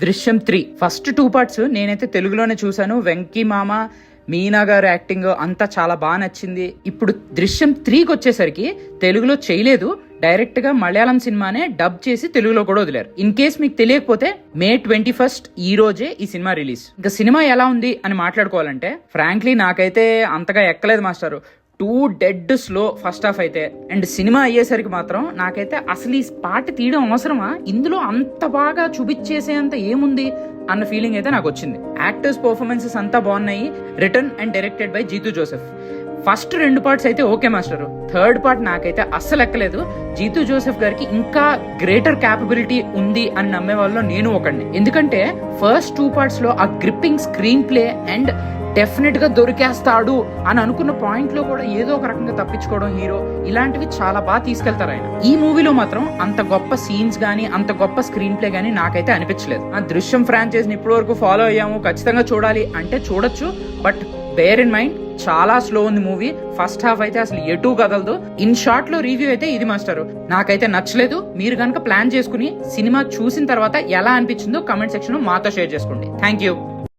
దృశ్యం 3 first 2 parts నేనైతే తెలుగులోనే చూసాను. వెంకీ మామ, మీనా గారు యాక్టింగ్ అంతా చాలా బాగా నచ్చింది. ఇప్పుడు దృశ్యం 3కి వచ్చేసరికి తెలుగులో చేయలేదు, డైరెక్ట్ గా మలయాళం సినిమానే డబ్ చేసి తెలుగులో కూడా వదిలేరు. ఇన్ కేస్ మీకు తెలియకపోతే May 21 ఈ రోజే ఈ సినిమా రిలీజ్. ఇంకా సినిమా ఎలా ఉంది అని మాట్లాడుకోవాలంటే ఫ్రాంక్లీ నాకైతే అంతగా ఎక్కలేదు మాస్టారు. Two dead slow first half అయితే. అండ్ సినిమా అయ్యేసరికి మాత్రం నాకైతే అసలు ఈ పాట తీయడం అవసరమా, ఇందులో అంత బాగా చూపించేసేంత ఏముంది అన్న ఫీలింగ్ అయితే నాకు వచ్చింది. యాక్టర్స్ పర్ఫార్మెన్సెస్ అంతా బాగున్నాయి. Return and directed by Jeethu Joseph. First 2 parts అయితే ఓకే మాస్టర్, థర్డ్ పార్ట్ నాకైతే అస్సలు ఎక్కలేదు. జీతూ జోసెఫ్ గారికి ఇంకా గ్రేటర్ క్యాపబిలిటీ ఉంది అని నమ్మే వాళ్ళలో నేను ఒకడిని. ఎందుకంటే ఫస్ట్ 2 పార్ట్స్ లో ఆ gripping screen play and definite గా దొరికేస్తాడు అని అనుకున్న పాయింట్ లో కూడా ఏదో ఒక రకంగా తప్పించుకోవడం హీరో, ఇలాంటివి చాలా బాగా తీసుకెళ్తారు ఆయన. ఈ మూవీలో మాత్రం అంత గొప్ప సీన్స్ గానీ అంత గొప్ప స్క్రీన్ ప్లే గానీ నాకైతే అనిపించలేదు. ఆ దృశ్యం ఫ్రాంచైజ్ ని ఇప్పటి వరకు ఫాలో అయ్యాము, ఖచ్చితంగా చూడాలి అంటే చూడొచ్చు. బట్ బేర్ ఇన్ మైండ్ చాలా స్లో ఉంది మూవీ. ఫస్ట్ హాఫ్ అయితే అసలు ఎటూ కదలదు. ఇన్ షార్ట్ లో రివ్యూ అయితే ఇది మాస్టర్, నాకైతే నచ్చలేదు. మీరు కనుక ప్లాన్ చేసుకుని సినిమా చూసిన తర్వాత ఎలా అనిపించిందో కమెంట్ సెక్షన్ మాతో షేర్ చేసుకోండి. Thank you.